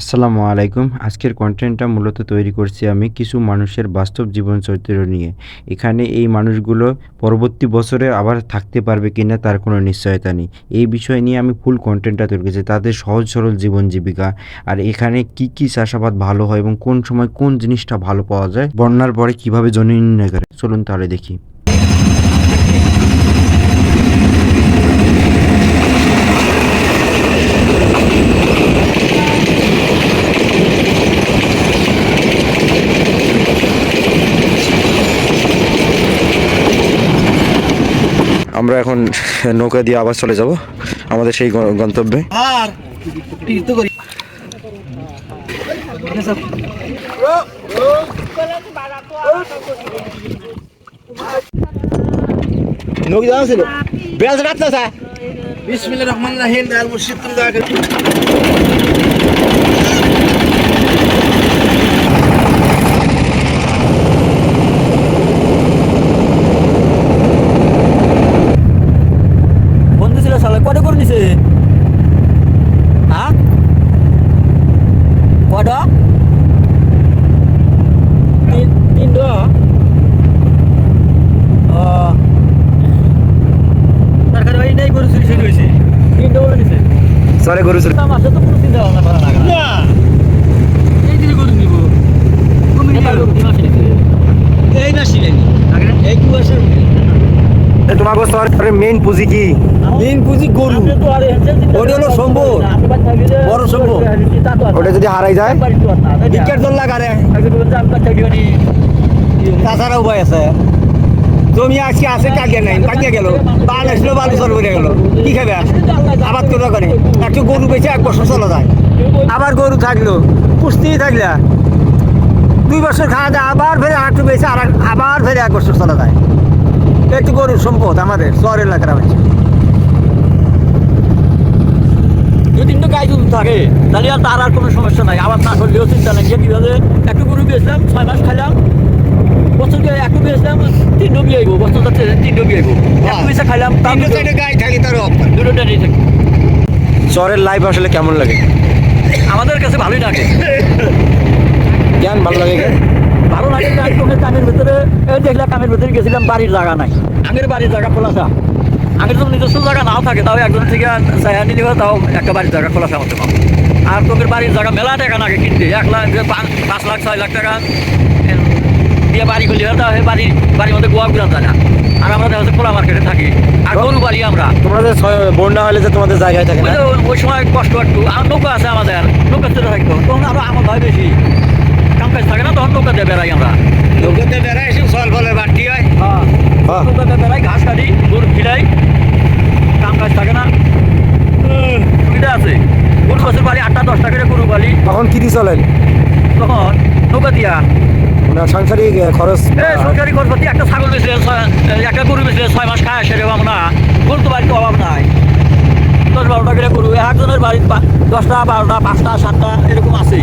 আসসালামু আলাইকুম। আজকের কনটেন্টটা মূলত তৈরি করছি আমি কিছু মানুষের বাস্তব জীবন চরিত্র নিয়ে। এখানে এই মানুষগুলো পরবর্তী বছরে আবার থাকতে পারবে কিনা তার কোনো নিশ্চয়তা নেই। এই বিষয় নিয়ে আমি ফুল কনটেন্টটা তৈরি করেছি। তাদের সহজ সরল জীবন জীবিকা আর এখানে কি চাষাবাদ ভালো হয় এবং কোন সময় কোন জিনিসটা ভালো পাওয়া যায়, বন্যার পরে কিভাবে জমি নির্ণয় করে। চলুন তাহলে দেখি। আমরা এখন নৌকা দিয়ে আবার চলে যাব আমাদের সেই গন্তব্যে। আর তীর্থ করি নৌকি জানা ছিল বেল রাত না স্যার বিসমিল্লাহির রহমানির রহিম দাল মুর্শিদ তুমি দয়া করে বন্ধু ছিল শালা কত করে নিছে হ্যাঁ কত তিন ও সরকার ভাই নাই গরু চুরি শুরু হয়েছে তিন বলে নিছে সরে গরু চুরি মাসে তো কোনো চিন্তা ভাবনা করা লাগে না এই দিনে গরু নিব তুমি এই মাসে নেই এই দু মাসের তোমাকে সরের মেইন পুঁজি কি? মেইন পুঁজি গরু ওটা হলো সম্ভব বড় সম্ভব ওটা যদি হারাই যায় বিকেট দল লাগারে তাছাড়া উপায় আছে জমি আজকে আছে কাকে নাই কাকে গেল বাল আসলো বালু চল করে গেল কি খাবে আবাদ করবে করে একটু গরু বেঁচে 1 বছর চলা যায় আবার গরু থাকলো পুষতেই থাকলে 2 বছর খাওয়া যায় আবার ফেরে একটু বেঁচে আর আবার ফেরে 1 বছর চলা যায় একটু গরুর সম্পদ আমাদের শহর এলাকার হচ্ছে যদি গাই যদি থাকে তাহলে আর তার আর কোনো সমস্যা নাই আবার না করলেও চিন্তা নাই কিভাবে একটু গরু বেচলাম 6 মাস খাইলাম বছরকে একটু বেচলাম 3 ডবি আইব বছর যাচ্ছে 3 ডবি আইব একটু বেচে খাইলাম তার গাই থাকি তার দুটোটা নেই থাকি শহরের লাইফ আসলে কেমন লাগে? আমাদের কাছে ভালোই লাগে কেন ভালো লাগে? ভালো লাগে তোকে কামের ভিতরে দেখলে কামের ভিতরে গেছিলাম বাড়ির জায়গা নাই আগের বাড়ির জায়গা খোলাসা আগের তো নিজস্ব জায়গা নাও থাকে তাও একজন থেকে চাইয়া নিলে তাও একটা বাড়ির জায়গা খোলাসা হতে পারো আর তোদের বাড়ির জায়গা মেলা টাকা নাকি কিনতে 1 লাখ 5 লাখ 6 লাখ টাকা দিয়ে বাড়ি খুলি বাড়ির মধ্যে গোয়া ঘুরান যায় না আর আমরা দেখা যাচ্ছে খোলা মার্কেটে থাকি আর গরু বাড়ি আমরা তোমাদের বন্যা হলে যে তোমাদের জায়গায় থাকে না? ওই সময় কষ্ট একটু আর নৌকা আছে আমাদের নৌকা চলে থাকতো তখন আমরা আমার ভয় বেশি কাম কাজ থাকে না তখন নৌকাতে বেড়াই আমরা নৌকাতে বেড়াই এসে ফল ফলের বাড়তি হয় নৌকাতে বেড়াই ঘাস কাটি গরু খিলাই কাম কাজ থাকে না সুবিধা আছে গরু বছর বাড়ি 8-10 টাকা গরু বাড়ি তখন কি দিয়ে চলেন? তখন নৌকা দিয়া না সাংসারিক খরচ? সরকারি খরচপাতি একটা ছাগল বেচলে একটা গরু বেচলে 6 মাস খায় সেরকম না গরু তো বাড়িতে অভাব নাই 10-12 টাকা গরু একজনের বাড়িতে 10টা 12টা 5টা 7টা এরকম আছে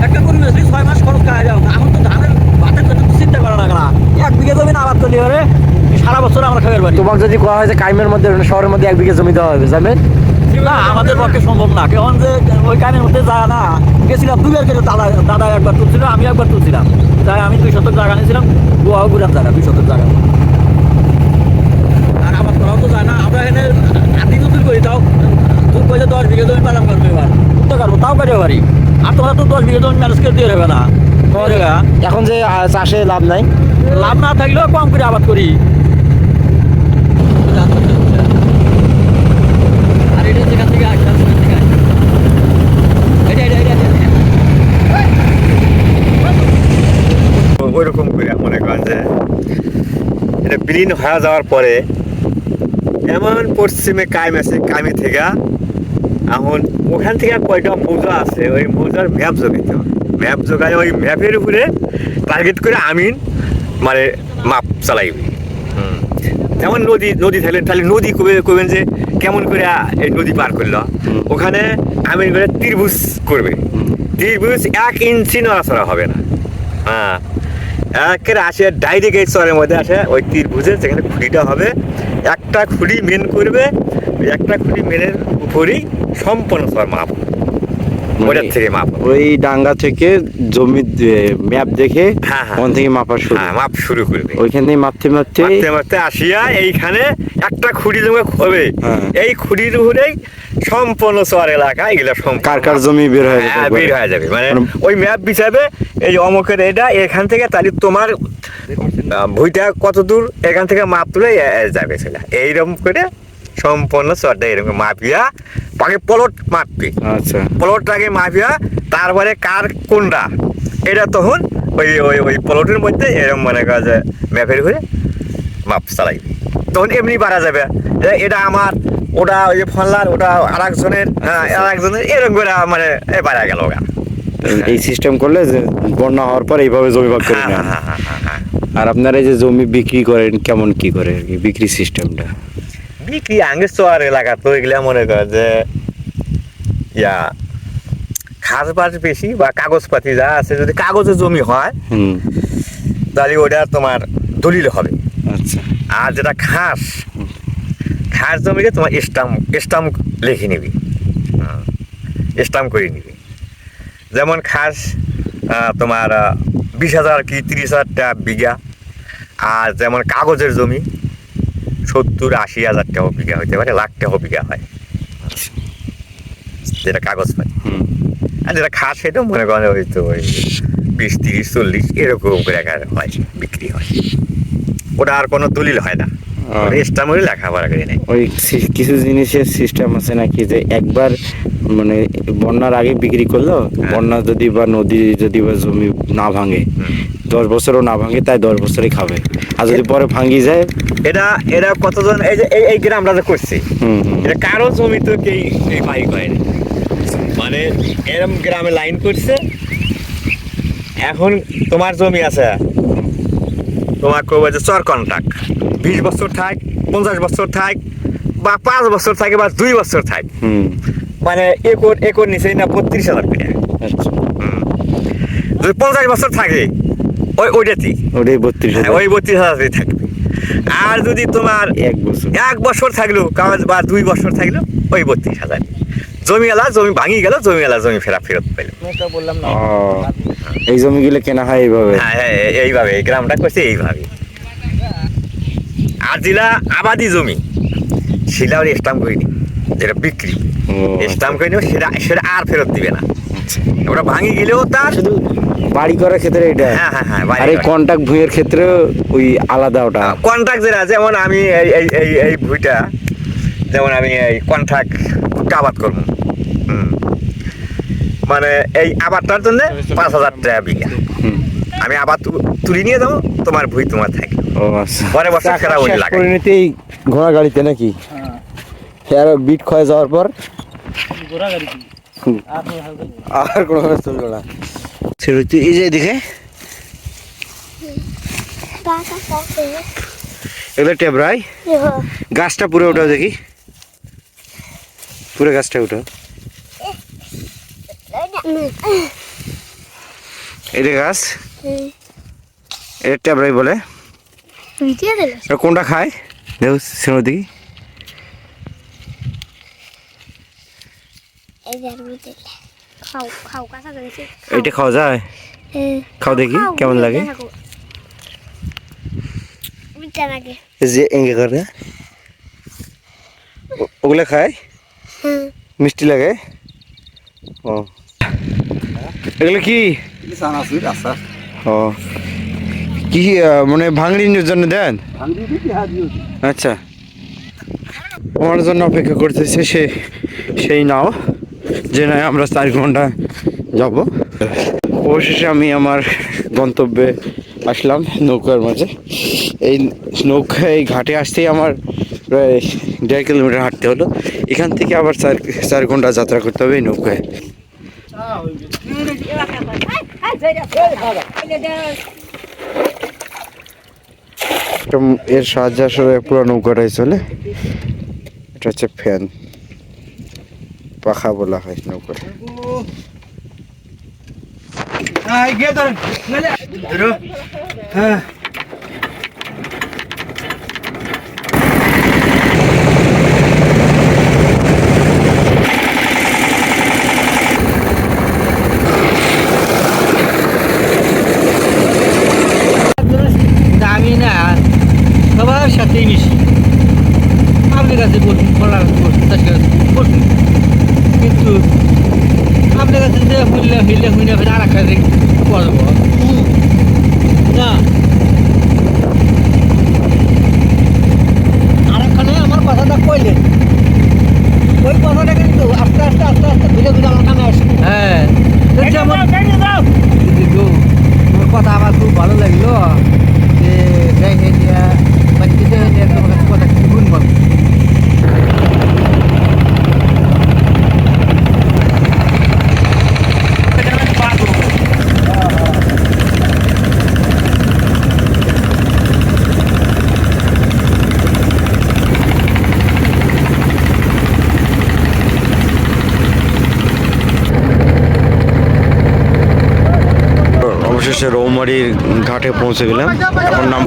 একটা গরু বেচলে 6 মাস খরচ খাওয়া যাও এখন তো ধানের ভাতের জন্য চিন্তা করা লাগে না 1 বিঘা জমি আবাদ করলে এবারে সারা বছর আমরা খাবার পারি তোমাকে যদি কোয়া হয় যে কাইমের মধ্যে শহরের মধ্যে 1 বিঘা জমি দেওয়া হবে যাবেন? না আমাদের পক্ষে সম্ভব না কেমন যে ওই কামের মধ্যে যায় না গেছিলাম 2 বার করে দাদা একবার তুলছিল আমি একবার তুলছিলাম তাই আমি 2 শতক জায়গা নিয়েছিলাম গোয়াও ঘুরান জায়গা 2 শতক জায়গা আর আমার করাও তো যায় না আমরা এখানে আদি নতুন করি তাও 10 বিঘা জমি পালাম করবো এবার উঠতে পারবো তাও কাটে পারি আর তোমরা তো 10 বিঘা জমি ম্যানেজ করে দিয়ে দেবে না এখন যে চাষে লাভ নাই লাভ না থাকলেও কম করে আবাদ করি আর এটা যেখান থেকে আসলাম ওইরকম করে মনে করেন যে এটা বিলীন হয়ে যাওয়ার পরে এমন পশ্চিমে কাইম আছে কাইমে থেকে এখন ওখান থেকে কয়টা মৌজা আছে ওই মৌজার ম্যাপ জোগাইতে হবে ম্যাপ জোগায় ওই ম্যাপের উপরে টার্গেট করে আমিন মানে মাপ চালাইবে যেমন নদী থাকলে তাহলে নদী কবেন যে কেমন করে এই নদী পার করলো ওখানে আমিন করে ত্রিভুজ করবে ত্রিভুজ 1 ইঞ্চি নড়াচড়া হবে না হ্যাঁ একের আসে ডাইরেক্ট এই চরের মধ্যে আসে ওই ত্রিভুজের যেখানে খুঁড়িটা হবে একটা খুঁড়ি মেন করবে ওই একটা খুঁড়ি মেনের উপরেই সম্পূর্ণ চর মাপ ওটার থেকে মাপ হবে। ওই ডাঙ্গা থেকে জমি ম্যাপ দেখে হ্যাঁ, হ্যাঁ। ওখান থেকে মাপা শুরু। হ্যাঁ, মাপ শুরু করবে। ওইখান থেকে মাপতে মাপতে মারতে মারতে আসিয়া এইখানে একটা খুঁড়ি জমে হবে। হ্যাঁ। এই খুঁড়ির উপরেই সম্পূর্ণ চর এলাকা এগুলো কার কার জমি বের হয়ে হ্যাঁ, যাবে বের হয়ে যাবে। মানে মানে- ওই ম্যাপ হিসাবে এই অমুকের এটা এখান থেকে তাহলে তোমার ভুইটা কত দূর এখান থেকে মাপ তুলে যাবে সেটা এইরকম করে সম্পূর্ণ চরটা এরকম মাপিয়া আগে প্লট মাপবি, আচ্ছা প্লটটাকে মাপিয়া তারপরে কার কোনটা এটা তখন ওই ওই ওই প্লটের মধ্যে এরকম মনে করা যায় ম্যাপের ঘুরে মাপ চালাইবি, তখন এমনি বাড়া যাবে এটা আমার, ওটা ওই যে ফল্লার, ওটা আর একজনের এরকম করে মানে বাড়া গেল গা। এই সিস্টেম করলে যে বন্যা হওয়ার পর এইভাবে জমি ভাগ করে হ্যাঁ, নেন। হ্যাঁ, হ্যাঁ, হ্যাঁ, হ্যাঁ। আর আপনারা এই যে জমি বিক্রি করেন কেমন কি করে আর কি বিক্রি সিস্টেমটা? বিক্রি আগে চর এলাকা তো এগুলা মনে কর যে ইয়া খাস বাস বেশি বা কাগজপাতি যা আছে, যদি কাগজের জমি হয় হুম তাহলে ওটা তোমার দলিল হবে। আচ্ছা আর যেটা খাস জমিতে তোমার স্টাম্প লিখে নিবি, স্টাম্প করে নিবি। যেমন খাস তোমার 20,000 কি 30,000 টাকা বিঘা, আর যেমন কাগজের জমি 70-80,000 টাকা বিঘা হইতে পারে, লাখ টাকা বিঘা হয় আচ্ছা যেটা কাগজ পাই। হুম আর যেটা খাস সেটা মনে করেন ওই তো ওই 20-30-40 এরকম করে হয়, বিক্রি হয়। ওটা আর কোনো দলিল হয় না, স্টাম্প করে লেখাপড়া করে নেই। ওই কিছু জিনিসের সিস্টেম আছে নাকি যে একবার মানে বন্যার আগে বিক্রি করলো, বন্যা যদি বা নদী যদি বা জমি না ভাঙে 10 বছরও না ভাঙে তাই 10 বছরই খাবে, আর যদি পরে ভাঙি যায় এরা কতজন এই যে এই গ্রামটা যে করছে, হুম হুম এটা কারো জমি তো কেই এই বাই করেনি, মানে এরম গ্রামে লাইন করছে। এখন তোমার জমি আছে, তোমার কবে যে চর কন্ট্রাক্ট 20 বছর থাক, 50 বছর থাক, বা 5 বছর থাকে, বা 2 বছর থাক, হুম মানে একর নিচেই না 32,000 করে। আচ্ছা যদি 50 বছর থাকে ওইটাতেই ওটাই 32,000 ওই 32,000 থাকবে। আর যদি তোমার 1 বছর 1 বছর থাকলো কাগজ, বা 2 বছর থাকলো ওই 32,000। জমিওয়ালা জমি ভাঙি গেল, জমিওয়ালা জমি ফেরত পেল। বললাম না ও, এই জমিগুলো কেনা হয় এইভাবে? হ্যাঁ, হ্যাঁ, এইভাবে এই গ্রামটা করছে এইভাবে। আর যেটা আবাদি জমি সেটা ওর স্টাম্প করে নি, যেটা বিক্রি ও, স্টাম্প করে নিও, সেটা আর ফেরত দিবে না। আচ্ছা ওটা ভাঙি গেলেও তার শুধু বাড়ি করার ক্ষেত্রে এটা, হ্যাঁ, হ্যাঁ, হ্যাঁ, আর এই কন্টাক্ট ভুঁইয়ের ক্ষেত্রে ওই আলাদা ওটা। কন্ট্রাক্ট যেটা, যেমন আমি এই ভুইটা, যেমন আমি এই কন্ট্রাক্ট আবাদ করবো, মানে এই আবাদটার জন্য 5,000 টাকা বিঘা হুম। আমি আবার তুলে নিয়ে যাবো, তোমার ভুই তোমার থাকে, ও আচ্ছা পরে বছর ফেরা ওই লাগে। পরিণতিই ঘোড়া গাড়িতে নাকি? হ্যাঁ, আর বিট ক্ষয় যাওয়ার পর ঘোড়া গাড়ি কি? হুম। আর কোনো হাল নেই। আর কোনো ভাবে চলবে না। সেরুতি এই যে এদিকে এগুলো টেবরাই, গাছটা পুরো উঠাও দেখি, পুরো গাছটা উঠাও। এটা গাছ, এটা টেবরাই বলে। এটা কোনটা খায় দেখো সেরো দেখি। এইটা খাওয়া যায়? খাও দেখি কেমন লাগে। এই যে এঙ্গে করে ওগুলো খায়, মিষ্টি লাগে। ও এগুলো কি? ও কি মানে ভাঙড়ির জন্য দেন? আচ্ছা, আমার জন্য অপেক্ষা করতেছে সেই নাও, যে নয় আমরা 4 ঘন্টা যাব। অবশেষে আমি আমার গন্তব্যে আসলাম নৌকার মাঝে। এই নৌকায় ঘাটে আসতেই আমার প্রায় 1.5 কিলোমিটার হাঁটতে হলো। এখান থেকে আবার 4 ঘন্টা যাত্রা করতে হবে এই নৌকায়। এর সাহায্যে আসলে পুরো নৌকাটাই চলে। এটা হচ্ছে ফ্যান, পাখা বলা হয় নৌকার। হ্যাঁ হিলে ফেলে আর একটা করবো না আরেকখানে আমার কথাটা কইলেন ওই কথাটা কিন্তু আস্তে আস্তে আস্তে আস্তে ধীরে ধীরে আমার কানে আসছে হ্যাঁ তোমার কথা আমার খুব ভালো লাগলো যে দেখে নিয়ে বাচ্চা দেখে নিয়ে তোমার কাছে কথা কিছু শুনবো অবশেষে রৌমারীর ঘাটে পৌঁছে গেলাম। এখন নাম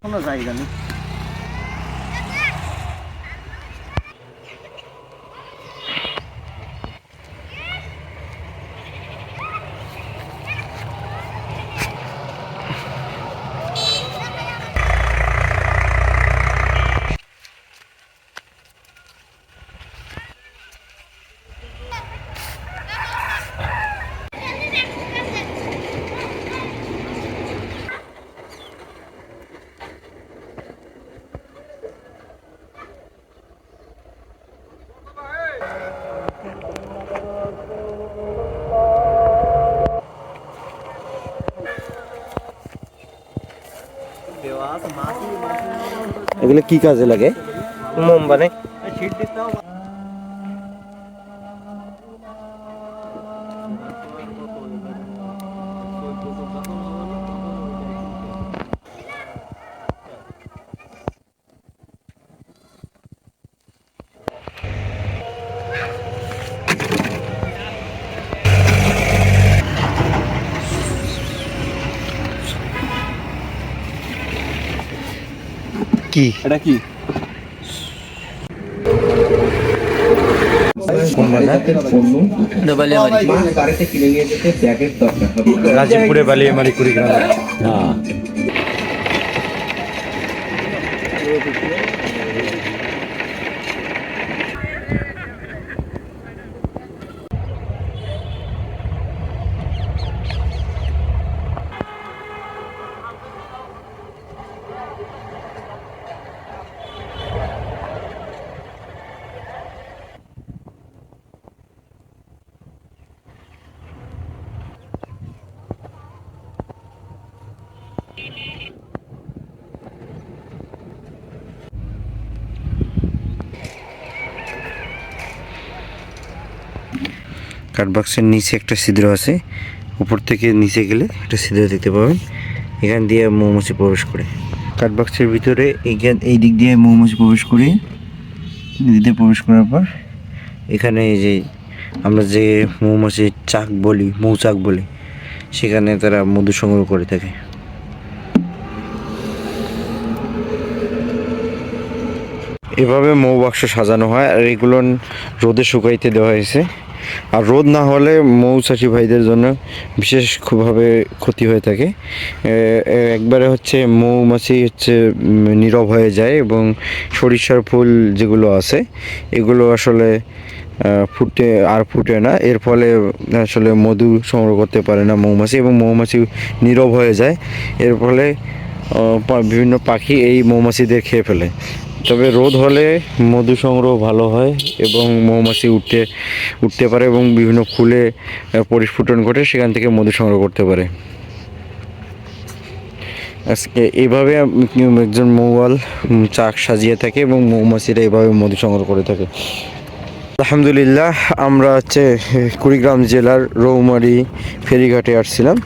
কোনো জায়গা নেই এগুলো কি কাজে লাগে? মোম বানে কি এটা কি গাজীপুরে বালিয়ামারি কুড়িগ্রাম। হ্যাঁ কাঠবাক্সের নিচে একটা ছিদ্র আছে, উপর থেকে নিচে গেলে একটা ছিদ্র দেখতে পাবেন, এখান দিয়ে মৌমাছি প্রবেশ করে। কাঠবাক্সের ভিতরে এই দিক দিয়ে মৌমাছি প্রবেশ করে, দিতে প্রবেশ করার পর এখানে এই যে আমরা যে মৌমাছির চাক বলি, মৌচাক বলি, সেখানে তারা মধু সংগ্রহ করে থাকে। এভাবে মৌ বাক্স সাজানো হয়, আর এগুলো রোদে শুকাইতে দেওয়া হয়েছে। আর রোদ না হলে মৌচাষি ভাইদের জন্য বিশেষ খুবভাবে ক্ষতি হয়ে থাকে। একবারে হচ্ছে মৌমাছি হচ্ছে নীরব হয়ে যায়, এবং সরিষার ফুল যেগুলো আছে এগুলো আসলে ফুটে না, এর ফলে আসলে মধু সংগ্রহ করতে পারে না মৌমাছি, এবং মৌমাছি নীরব হয়ে যায়। এর ফলে বিভিন্ন পাখি এই মৌমাছিদের খেয়ে ফেলে। তবে রোদ হলে মধু সংগ্রহ ভালো হয় এবং মৌমাছি উঠতে পারে এবং বিভিন্ন ফুলে পরিস্ফুটন ঘটে, সেখান থেকে মধু সংগ্রহ করতে পারে। আজকে এইভাবে একজন মৌয়াল চাক সাজিয়ে থাকে এবং মৌমাছিরা এইভাবে মধু সংগ্রহ করে থাকে। আলহামদুলিল্লাহ, আমরা হচ্ছে কুড়িগ্রাম জেলার রৌমারী ফেরিঘাটে আসছিলাম।